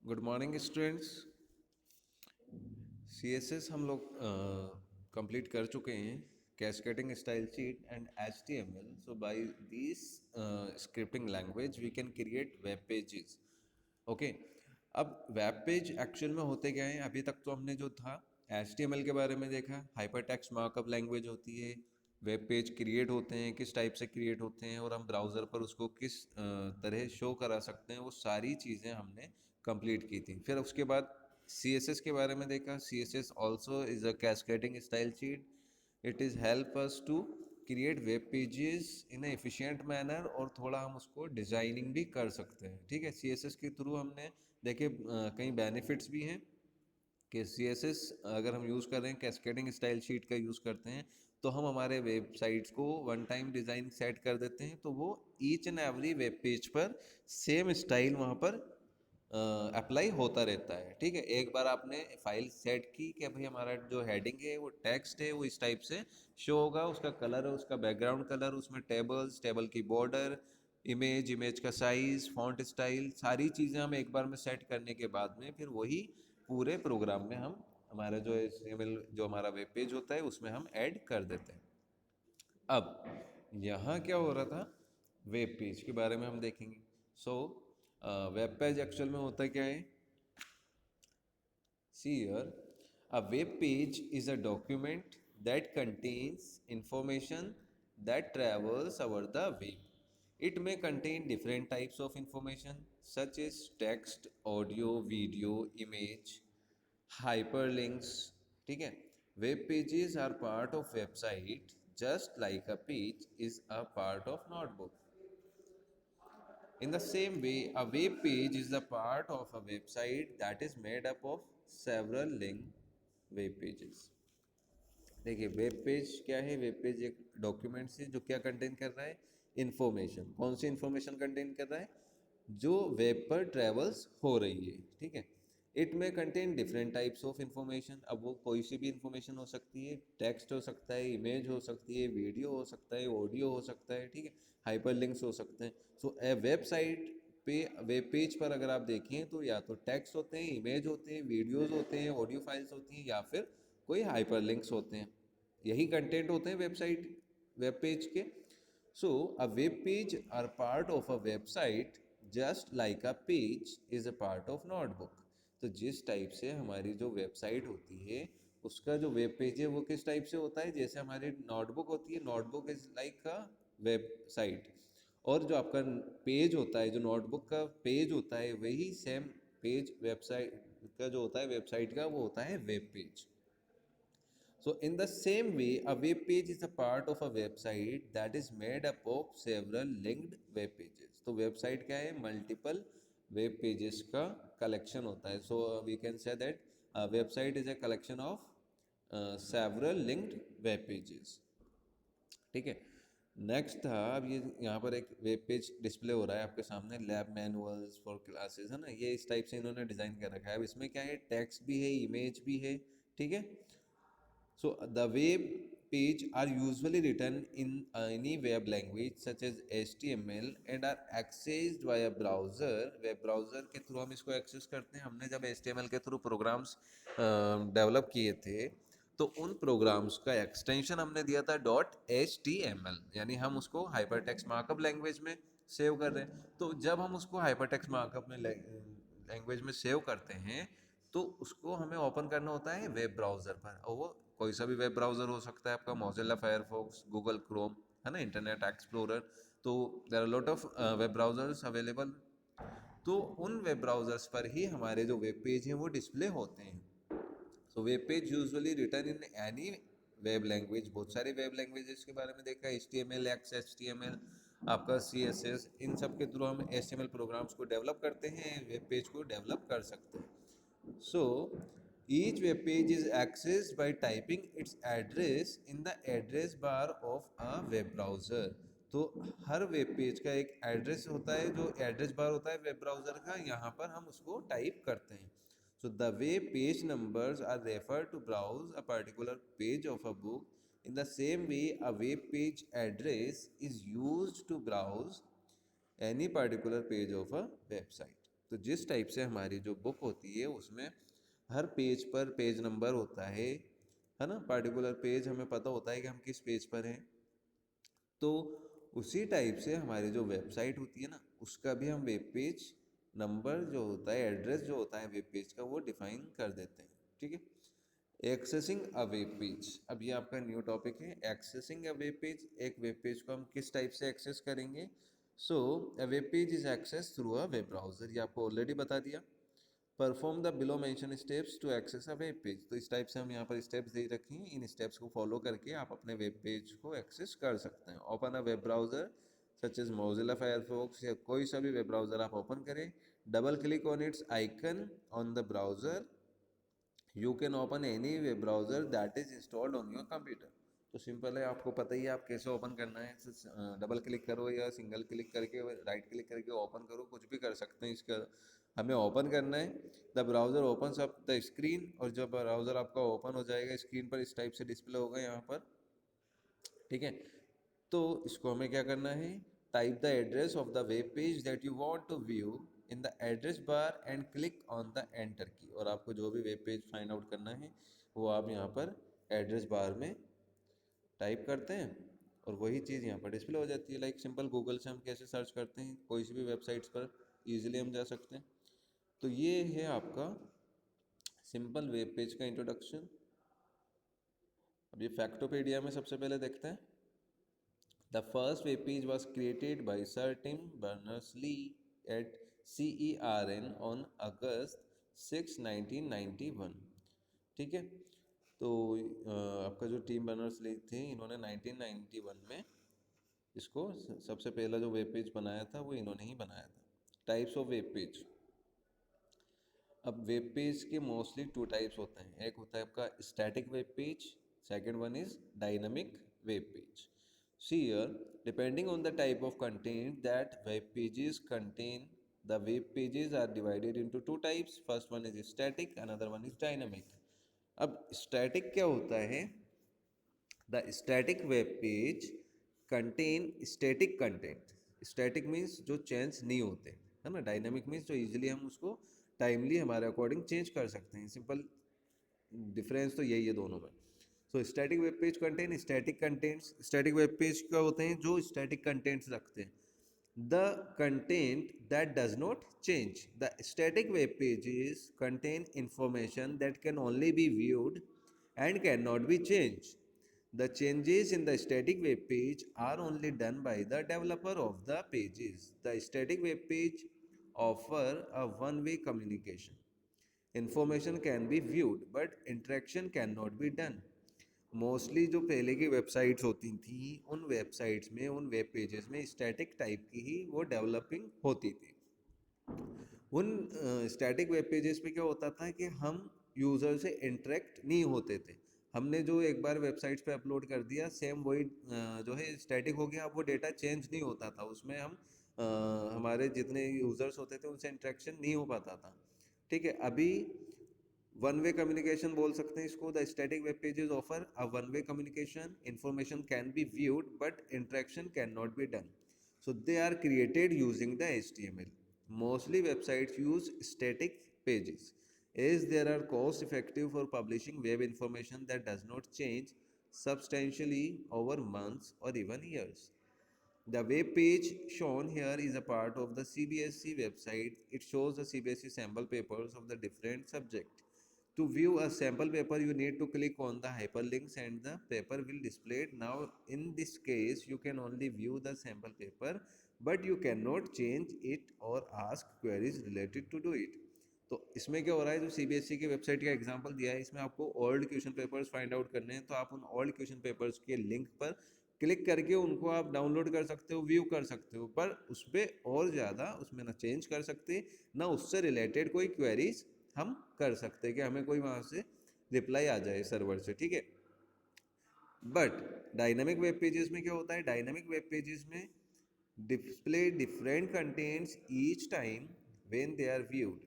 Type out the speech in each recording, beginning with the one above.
Good morning students. CSS हम लोग complete कर चुके हैं, cascading style sheet and HTML। So by this scripting language we can create web pages. Okay, अब web page actual में होते क्या हैं? अभी तक तो हमने जो था HTML के बारे में देखा, हाइपर टेक्स्ट मार्कअप लैंग्वेज होती है, वेब पेज क्रिएट होते हैं, किस टाइप से क्रिएट होते हैं और हम ब्राउज़र पर उसको किस तरह शो करा सकते हैं, वो सारी चीज़ें हमने कंप्लीट की थी। फिर उसके बाद CSS के बारे में देखा। CSS also is a cascading style sheet. It is help us to create web pages in a efficient manner, और थोड़ा हम उसको डिज़ाइनिंग भी कर सकते हैं। ठीक है, CSS के थ्रू हमने देखे कई बेनिफिट्स भी हैं कि CSS अगर हम यूज़ कर रहे हैं, कैस्केडिंग स्टाइल शीट का यूज़ करते हैं, तो हम हमारे वेबसाइट्स को वन टाइम डिज़ाइन सेट कर देते हैं, तो वो each and every web page पर सेम स्टाइल वहाँ पर अप्लाई होता रहता है। ठीक है, एक बार आपने फाइल सेट की कि भाई हमारा जो हेडिंग है वो टेक्स्ट है, वो इस टाइप से शो होगा, उसका कलर है, उसका बैकग्राउंड कलर, उसमें टेबल्स, टेबल की बॉर्डर, इमेज, इमेज का साइज, फॉन्ट स्टाइल, सारी चीज़ें हम एक बार में सेट करने के बाद में फिर वही पूरे प्रोग्राम में हम हमारा जो HTML जो हमारा वेब पेज होता है उसमें हम ऐड कर देते हैं। अब यहाँ क्या हो रहा था, वेब पेज के बारे में हम देखेंगे। सो वेब पेज एक्चुअल में होता क्या है? See here, a web page is a document that contains information that travels over the web. It may contain different types of information such as text, audio, video, image, hyperlinks. ठीक है, web pages are part of website just like a page is a part of notebook. In the same way, a web page is a part of a website that is made up of several linked web pages. देखिए, web page क्या है? Web page एक document है जो क्या contain कर रहा है? इंफॉर्मेशन। कौन सी इंफॉर्मेशन कंटेन कर रहा है? जो वेब पर ट्रेवल्स हो रही है। ठीक है, इट में contain different types of information. अब वो कोई सी भी इंफॉर्मेशन हो सकती है, टेक्स्ट हो सकता है, इमेज हो सकती है, वीडियो हो सकता है, ऑडियो हो सकता है। ठीक है, हाइपर लिंक्स हो सकते हैं। सो ए वेबसाइट पे, वेब पेज पर अगर आप देखें तो या तो टेक्स्ट होते हैं, इमेज होते हैं, वीडियोज़ होते हैं, ऑडियो फाइल्स होती हैं, या फिर कोई हाइपर लिंक्स होते हैं। यही कंटेंट होते हैं वेबसाइट, वेब पेज के। So a web page are part of a website just like a page is a part of notebook. तो जिस टाइप से हमारी जो वेबसाइट होती है उसका जो वेब पेज है वो किस टाइप से होता है? जैसे हमारी नोटबुक होती है, notebook is like a website. और जो आपका पेज होता है, जो नोटबुक का पेज होता है, वही सेम पेज वेबसाइट का जो होता है, वेबसाइट का, वो होता है web page. So in the same way, a web page is a part of a website that is made up of several linked web pages. तो website क्या है? Multiple web pages का collection होता है. So we can say that a website is a collection of several linked web pages. ठीक है, next था, अब ये यहाँ पर एक वेब पेज डिस्प्ले हो रहा है आपके सामने, लैब मैनुअल्स फॉर क्लासेस, है ना? ये इस टाइप से इन्होंने डिज़ाइन कर रखा है। अब इसमें क्या है? टेक्स्ट भी है, इमेज भी है। ठीक है, so the web page are usually written in any web language such as HTML and are accessed via browser. Web browser के थ्रू हम इसको एक्सेस करते हैं। हमने जब HTML के थ्रू प्रोग्राम्स डेवलप किए थे तो उन प्रोग्राम्स का एक्सटेंशन हमने दिया था .html, यानी हम उसको हाइपर टेक्स्ट मार्कअप लैंग्वेज में सेव कर रहे हैं। तो जब हम उसको हाइपर टेक्स्ट मार्कअप में लैंग्वेज में सेव करते हैं तो उसको हमें ओपन करना होता है वेब ब्राउज़र पर, और वो कोई सा भी वेब ब्राउज़र हो सकता है, आपका मोजिल्ला फायरफॉक्स, गूगल क्रोम, है ना, इंटरनेट एक्सप्लोरर। तो there are lot of web browsers available. तो उन वेब ब्राउज़र्स पर ही हमारे जो वेब पेज हैं वो डिस्प्ले होते हैं। So web page usually written in any web language. बहुत सारे वेब लैंग्वेजेस के बारे में देखा, HTML, XHTML, आपका CSS, इन सब के थ्रू हम HTML प्रोग्राम्स को डेवलप करते हैं, वेब पेज को डेवलप कर सकते हैं। So each web page is accessed by typing its address in the address bar of a web browser. तो हर वेब पेज का एक एड्रेस होता है, जो एड्रेस बार होता है वेब ब्राउज़र का, यहाँ पर हम उसको टाइप करते हैं। So the web page numbers are referred to browse a particular page of a book. In the same way, a web page address is used to browse any particular page of a website. तो जिस type से हमारी जो book होती है उसमें हर page पर page number होता है ना, पार्टिकुलर पेज हमें पता होता है कि हम किस पेज पर हैं। तो उसी टाइप से हमारी जो वेबसाइट होती है ना, उसका भी हम वेब पेज नंबर जो होता है, एड्रेस जो होता है वेब पेज का, वो डिफाइन कर देते हैं। ठीक है। एक्सेसिंग अ वेब पेज, अब ये आपका न्यू टॉपिक है। एक्सेसिंग अ वेब पेज, एक वेब पेज को हम किस टाइप से एक्सेस करेंगे। So a web page is access through a web browser, ये आपको ऑलरेडी बता दिया। Perform the below mention steps to access a web page, तो इस टाइप से हम यहाँ पर स्टेप्स दे रखे हैं, इन स्टेप्स को फॉलो करके आप अपने वेब पेज को एक्सेस कर सकते हैं। Open a web browser such as Mozilla Firefox, या कोई सा भी वेब ब्राउजर आप ओपन करें, double click on its icon on the browser, you can open any web browser that is installed on your computer. तो सिंपल है, आपको पता ही है आप कैसे ओपन करना है। डबल क्लिक करो या सिंगल क्लिक करके, राइट क्लिक करके ओपन करो, कुछ भी कर सकते हैं। इसका हमें ओपन करना है, the browser opens up the screen, और जब ब्राउजर आपका ओपन हो जाएगा स्क्रीन पर इस टाइप से डिस्प्ले होगा यहाँ पर। ठीक है। तो इसको हमें क्या करना है, type the address of the web page that you want to view in the address bar and click on the enter key, और आपको जो भी वेब पेज फाइंड आउट करना है वो आप यहाँ पर एड्रेस बार में टाइप करते हैं, और वही चीज़ यहाँ पर डिस्प्ले हो जाती है। लाइक सिंपल गूगल से हम कैसे सर्च करते हैं, कोई सी भी वेबसाइट्स पर ईजिली हम जा सकते हैं। तो ये है आपका सिंपल वेब पेज का इंट्रोडक्शन। अब ये फैक्टोपेडिया में सबसे पहले देखते हैं। The first web page was created by Sir Tim Berners-Lee at CERN on August 6, 1991। ठीक है। तो आपका जो टीम बर्नर्स ली थे, इन्होंने 1991 में इसको सबसे पहला जो वेब पेज बनाया था वो इन्होंने ही बनाया था। टाइप्स ऑफ वेब पेज, अब वेब पेज के मोस्टली टू टाइप्स होते हैं। एक होता है आपका static web page, second one is dynamic web page. See here, depending on the type of content that web pages contain, the web pages are divided into two types. First one is static, another one is dynamic. अब static क्या होता है? The static web page contain static content. Static means जो change नहीं होते, है ना। Dynamic means जो इजीली हम उसको टाइमली हमारे अकॉर्डिंग चेंज कर सकते हैं। सिंपल डिफरेंस तो यही है दोनों में। So static web page contain static contents, static web page क्या होते हैं, जो स्टैटिक कंटेंट्स रखते हैं। The content that does not change. The static web pages contain information that can only be viewed and cannot be changed. The changes in the static web page are only done by the developer of the pages. The static web page offer a one-way communication. Information can be viewed, but interaction cannot be done. Mostly जो पहले की websites होती थी, उन websites में, उन web pages में static type की ही वो डेवलपिंग होती थी। उन स्टैटिक वेब पेजेस पे क्या होता था कि हम यूज़र से इंटरेक्ट नहीं होते थे। हमने जो एक बार वेबसाइट्स पे अपलोड कर दिया, सेम वही जो है स्टैटिक हो गया। अब वो डेटा चेंज नहीं होता था, उसमें हम हमारे जितने यूज़र्स होते थे उनसे इंटरेक्शन नहीं हो पाता था। ठीक है। अभी वन वे कम्युनिकेशन बोल सकते हैं इसको। The static web pages offer a one way communication, information can be viewed but interaction can not be done, so they are created using the HTML. Mostly websites use static pages as they are cost effective for publishing web information that does not change substantially over months or even years. The web page shown here is a part of the CBSE website. It shows the CBSE sample papers of the different subject. To view a sample paper, you need to click on the hyperlinks and the paper will display. Now, in this case, you can only view the sample paper, but you cannot change it or ask queries related to do it. तो इसमें क्या हो रहा है, जो CBSE की website का example दिया है, इसमें आपको old question papers find out करने हैं, तो आप उन ओल्ड क्वेश्चन पेपर्स के लिंक पर क्लिक करके उनको आप डाउनलोड कर सकते हो, व्यू कर सकते हो, पर उस पर और ज़्यादा उसमें ना चेंज कर सकते, ना उससे रिलेटेड कोई क्वेरीज हम कर सकते कि हमें कोई वहाँ से रिप्लाई आ जाए सर्वर से। ठीक है। बट डायनामिक वेब पेजेस में क्या होता है, डायनामिक वेब पेजेस में display different contents each time when they are viewed.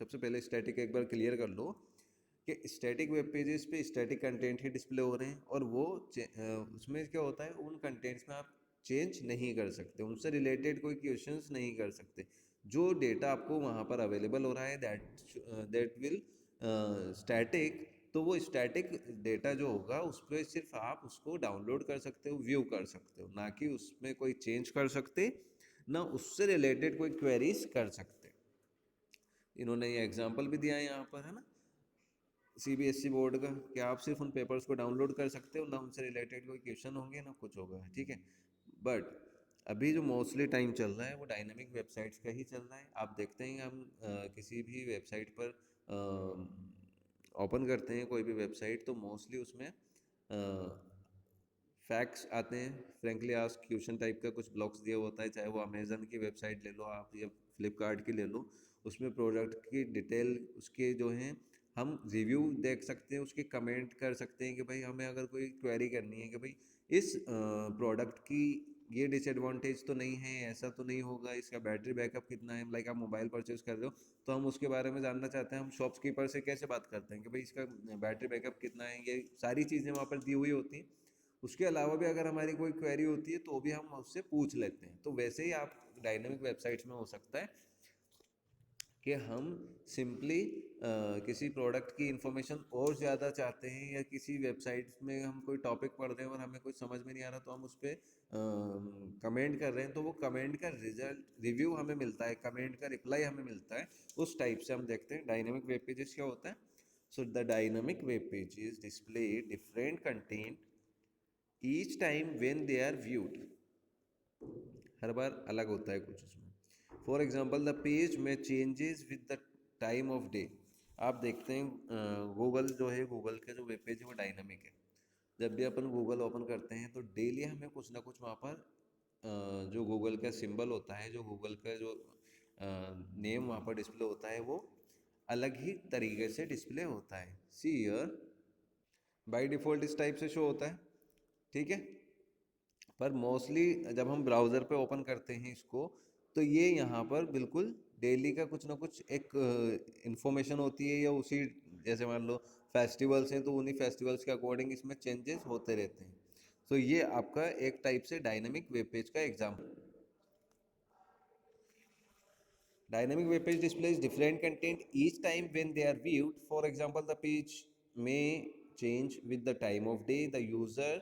सबसे पहले स्टैटिक एक बार क्लियर कर लो कि स्टैटिक वेब पेजेस पे स्टैटिक कंटेंट ही डिस्प्ले हो रहे हैं, और वो उसमें क्या होता है, उन कंटेंट्स में आप चेंज नहीं कर सकते, उनसे रिलेटेड कोई क्वेश्चंस नहीं कर सकते। जो डेटा आपको वहाँ पर अवेलेबल हो रहा है दैट विल स्टैटिक, तो वो स्टैटिक डेटा जो होगा उस पर सिर्फ आप उसको डाउनलोड कर सकते हो, व्यू कर सकते हो, ना कि उसमें कोई चेंज कर सकते, ना उससे रिलेटेड कोई क्वेरीज कर सकते। इन्होंने ये एग्जांपल भी दिया है यहाँ पर, है ना, सीबीएसई बोर्ड का, कि आप सिर्फ उन पेपर्स को डाउनलोड कर सकते हो, ना उनसे रिलेटेड कोई क्वेश्चन होंगे ना कुछ होगा, ठीक है। बट अभी जो मोस्टली टाइम चल रहा है वो डायनामिक वेबसाइट्स का ही चल रहा है। आप देखते हैं हम किसी भी वेबसाइट पर ओपन करते हैं कोई भी वेबसाइट, तो मोस्टली उसमें फैक्ट्स आते हैं, फ्रेंकली आस्क क्वेश्चन टाइप का कुछ ब्लॉक्स दिया होता है, चाहे वो अमेजन की वेबसाइट ले लो आप या फ्लिपकार्ट की ले लो, उसमें प्रोडक्ट की डिटेल, उसके जो हैं हम रिव्यू देख सकते हैं, उसके कमेंट कर सकते हैं कि भाई हमें अगर कोई क्वेरी करनी है कि भाई इस प्रोडक्ट की ये डिसएडवांटेज तो नहीं है, ऐसा तो नहीं होगा, इसका बैटरी बैकअप कितना है, लाइक आप मोबाइल परचेज कर रहे हो तो हम उसके बारे में जानना चाहते हैं, हम शॉपकीपर से कैसे बात करते हैं कि भाई इसका बैटरी बैकअप कितना है, ये सारी चीज़ें वहाँ पर दी हुई होती हैं। उसके अलावा भी अगर हमारी कोई क्वेरी होती है तो भी हम उससे पूछ लेते हैं। तो वैसे ही आप डायनेमिक वेबसाइट्स में हो सकता है कि हम सिंपली किसी प्रोडक्ट की इंफॉर्मेशन और ज़्यादा चाहते हैं, या किसी वेबसाइट में हम कोई टॉपिक पढ़ रहे हैं और हमें कुछ समझ में नहीं आ रहा तो हम उस पर कमेंट कर रहे हैं, तो वो कमेंट का रिजल्ट रिव्यू हमें मिलता है, कमेंट का रिप्लाई हमें मिलता है। उस टाइप से हम देखते हैं डायनेमिक वेब पेजेस क्या होता है। So the dynamic web pages display different content each time when they are viewed. हर बार अलग होता है कुछ उसमें। फॉर एग्जाम्पल द पेज में changes with the time of day. आप देखते हैं गूगल जो है, गूगल के जो वेब पेज है वो डायनामिक है। जब भी अपन गूगल ओपन करते हैं तो डेली हमें कुछ ना कुछ वहाँ पर जो गूगल का सिंबल होता है, जो गूगल का जो नेम वहाँ पर डिस्प्ले होता है, वो अलग ही तरीके से डिस्प्ले होता है। सी ईयर बाय डिफ़ॉल्ट इस टाइप से शो होता है, ठीक है। पर मोस्टली जब हम ब्राउज़र पे ओपन करते हैं इसको, तो ये यहाँ पर बिल्कुल डेली का कुछ ना कुछ एक इंफॉर्मेशन होती है, या उसी जैसे मान लो फेस्टिवल्स हैं तो उन्हीं फेस्टिवल्स के अकॉर्डिंग इसमें चेंजेस होते रहते हैं। तो ये आपका एक टाइप से डायनेमिक वेब पेज का example. Dynamic web page displays different content each time when they are viewed. For example, the page may change with the time of day, the user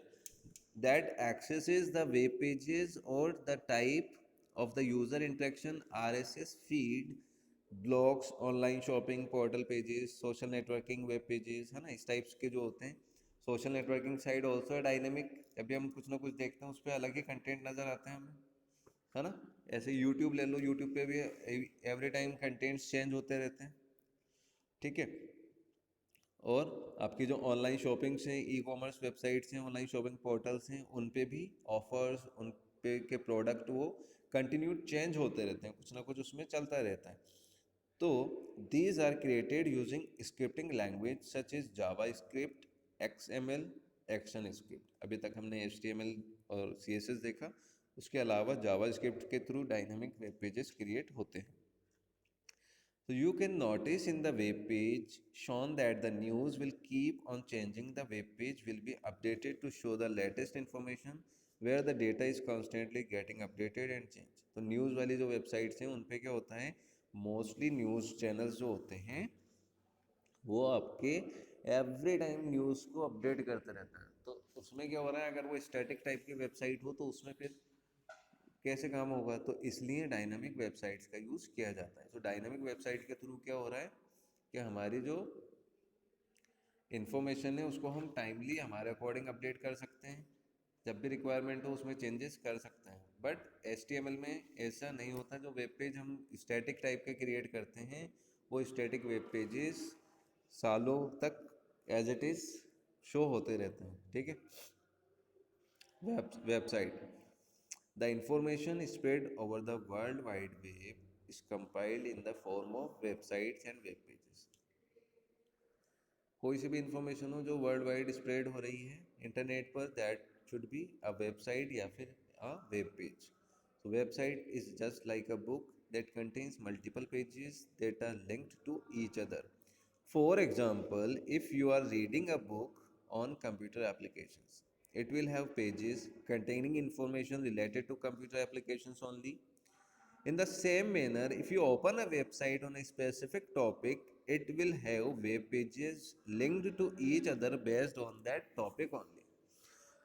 that accesses the web pages, or the type of the user interaction, RSS feed, blogs, online shopping portal pages, social networking web pages, है ना, इस types के जो होते हैं। Social networking site also dynamic, जब भी हम कुछ ना कुछ देखते हैं उस पर अलग ही कंटेंट नज़र आते हैं हमें, है ना। ऐसे यूट्यूब ले लो, यूट्यूब पे भी एवरी टाइम कंटेंट्स चेंज होते रहते हैं, ठीक है। और आपकी जो ऑनलाइन शॉपिंग्स हैं, ई कॉमर्स वेबसाइट्स हैं, ऑनलाइन शॉपिंग पोर्टल्स हैं, उन पे भी ऑफर्स, उन पे के प्रोडक्ट वो कंटिन्यू चेंज होते रहते हैं, कुछ ना कुछ उसमें चलता रहता है। तो these are created using scripting language such is JavaScript, XML, ActionScript. अभी तक हमने HTML और CSS देखा, उसके अलावा जावा स्क्रिप्ट के through dynamic web pages create होते हैं। So you can notice in the web page shown that the news will keep on changing. The web page will be updated to show the latest information where the data is constantly getting updated and changed. तो news वाली जो websites हैं उन पे क्या होता है, mostly news channels जो होते हैं वो आपके एवरी टाइम न्यूज़ को अपडेट करते रहता है। तो उसमें क्या हो रहा है, अगर वो स्टैटिक टाइप की वेबसाइट हो तो उसमें फिर कैसे काम होगा, तो इसलिए डायनामिक वेबसाइट्स का यूज़ किया जाता है। तो डायनामिक वेबसाइट के थ्रू क्या हो रहा है कि हमारी जो इन्फॉर्मेशन है उसको हम टाइमली हमारे अकॉर्डिंग अपडेट कर सकते हैं, जब भी रिक्वायरमेंट हो उसमें चेंजेस कर सकते हैं। बट HTML में ऐसा नहीं होता। जो वेब पेज हम स्टैटिक टाइप के क्रिएट करते हैं वो स्टैटिक वेब पेजेस सालों तक एज इट इज़ शो होते रहते हैं, ठीक है। Website, the information spread over the World Wide Web is compiled in the form of websites and web pages. कोई सी भी इंफॉर्मेशन हो जो वर्ल्ड वाइड स्प्रेड हो रही है इंटरनेट पर, that should be a website या फिर अ web page. So website is just like a book that contains multiple pages that are linked to each other. For example, if you are reading a book on computer applications, it will have pages containing information related to computer applications only. In the same manner, if you open a website on a specific topic, it will have web pages linked to each other based on that topic only.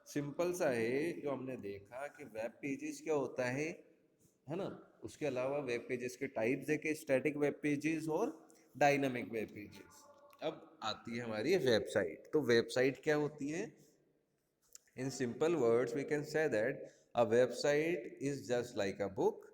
Simple सा है जो हमने देखा कि web pages क्या होता है ना। उसके अलावा वेब पेजेस के टाइप्स देखे, स्टैटिक वेब पेजेस और डायनामिक वेब पेजेस। अब आती है हमारी वेबसाइट। तो वेबसाइट क्या होती है? In simple words, we can say that a website is just like a book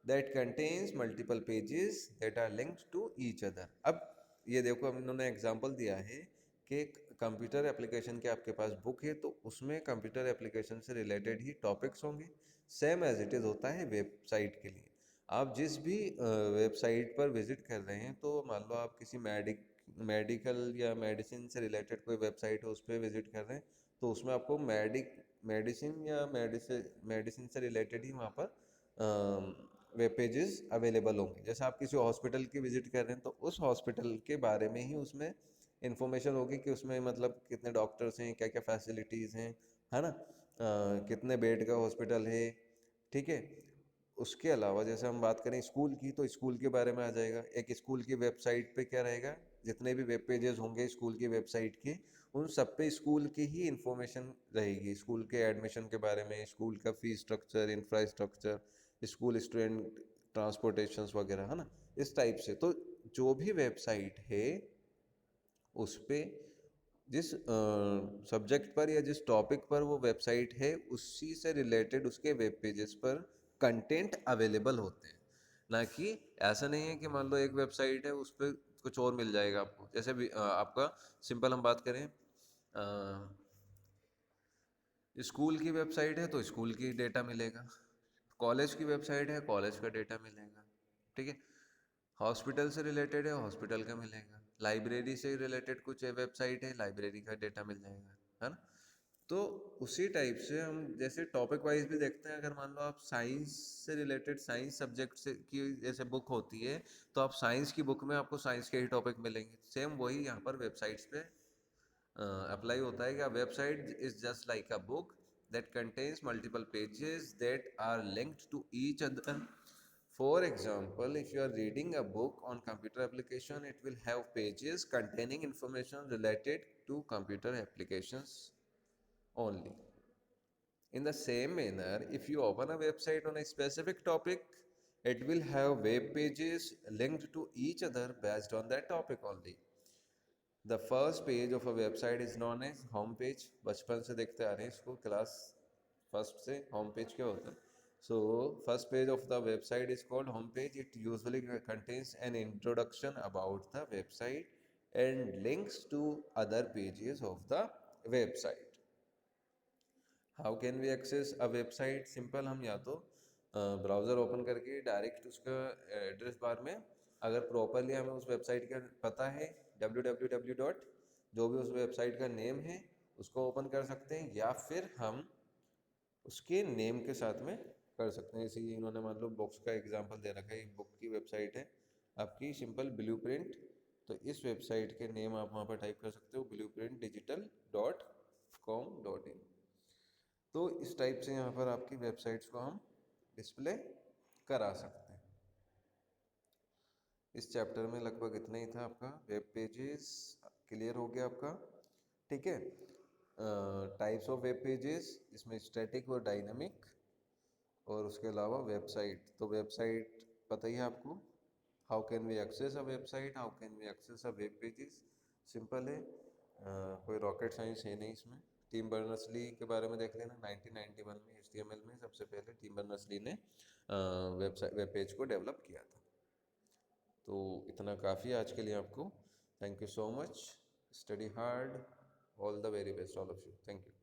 that contains multiple pages that are linked to each other. अब ये देखो, हम इन्होंने एग्जांपल दिया है कि कंप्यूटर एप्लीकेशन के आपके पास बुक है तो उसमें कंप्यूटर एप्लीकेशन से रिलेटेड ही टॉपिक्स होंगे। सेम एज इट इज़ होता है वेबसाइट के लिए। आप जिस भी वेबसाइट पर विजिट कर रहे हैं, तो मान लो आप किसी मेडिकल या मेडिसिन से रिलेटेड कोई वेबसाइट है उस पर विजिट कर रहे हैं, तो उसमें आपको मेडिसिन या मेडिसिन से रिलेटेड ही वहाँ पर वेब पेजेस अवेलेबल होंगे। जैसे आप किसी हॉस्पिटल की विजिट कर रहे हैं तो उस हॉस्पिटल के बारे में ही उसमें इंफॉर्मेशन होगी कि उसमें मतलब कितने डॉक्टर्स हैं, क्या क्या फैसिलिटीज़ हैं, है ना, कितने बेड का हॉस्पिटल है, ठीक है। उसके अलावा जैसे हम बात करें स्कूल की, तो स्कूल के बारे में आ जाएगा। एक स्कूल की वेबसाइट पे क्या रहेगा, जितने भी वेब पेजेस होंगे स्कूल की वेबसाइट के, उन सब पे स्कूल की ही इंफॉर्मेशन रहेगी। स्कूल के एडमिशन के बारे में, स्कूल का fees structure, infrastructure, school student transportations वगैरह, है ना, इस टाइप से। तो जो भी वेबसाइट है उस पे जिस सब्जेक्ट पर या जिस टॉपिक पर वो वेबसाइट है, उसी से रिलेटेड उसके वेब पेजेस पर कंटेंट अवेलेबल होते हैं। ना कि ऐसा नहीं है कि मान लो एक वेबसाइट है उस पर कुछ और मिल जाएगा आपको। जैसे भी आपका सिंपल हम बात करें, स्कूल की वेबसाइट है तो स्कूल की डेटा मिलेगा, कॉलेज की वेबसाइट है कॉलेज का डेटा मिलेगा, ठीक है। हॉस्पिटल से रिलेटेड है हॉस्पिटल का मिलेगा, लाइब्रेरी से रिलेटेड कुछ वेबसाइट है लाइब्रेरी का डेटा मिल जाएगा, है ना। तो उसी टाइप से हम जैसे टॉपिक वाइज भी देखते हैं। अगर मान लो आप साइंस से रिलेटेड, साइंस सब्जेक्ट से की जैसे बुक होती है, तो आप साइंस की बुक में आपको साइंस के ही टॉपिक मिलेंगे। सेम वही यहाँ पर वेबसाइट्स पे अप्लाई होता है कि website is just like a book that contains multiple pages that are linked to each other. For example, if you are reading a book on computer application, it will have pages containing information related to computer applications only. In the same manner, if you open a website on a specific topic, it will have web pages linked to each other based on that topic only. The first page of a website is known as home page. बचपन से देखते आ रहे हैं इसको, class first से home page क्या होता है। So first page of the website is called home page. It usually contains an introduction about the website and links to other pages of the website. How can we access a website? Simple, हम या तो browser open करके direct उसका address bar में, अगर properly हमें उस website का पता है www डॉट जो भी उस वेबसाइट का नेम है उसको ओपन कर सकते हैं, या फिर हम उसके नेम के साथ में कर सकते हैं। जैसे ये इन्होंने मान लो बुक्स का एग्जांपल दे रखा है, बुक की वेबसाइट है आपकी सिंपल ब्लू प्रिंट, तो इस वेबसाइट के नेम आप वहाँ पर टाइप कर सकते हो blueprintdigital.com.in। तो इस टाइप से यहाँ पर आपकी वेबसाइट्स को हम डिस्प्ले करा सकते हैं। इस चैप्टर में लगभग इतना ही था आपका। वेब पेजेस क्लियर हो गया आपका, ठीक है। टाइप्स ऑफ वेब पेजेस, इसमें स्टैटिक और डायनामिक, और उसके अलावा वेबसाइट। तो वेबसाइट पता ही है आपको, how can we access a website, how can we access a web pages. Simple है, कोई रॉकेट साइंस है नहीं इसमें। टिम बर्नर्स-ली के बारे में देख लेना, 1991 में HTML में सबसे पहले टिम बर्नर्स-ली ने वेब पेज को डेवलप किया था। तो इतना काफ़ी आज के लिए आपको। Thank you so much, study hard, all the very best all of you, thank you.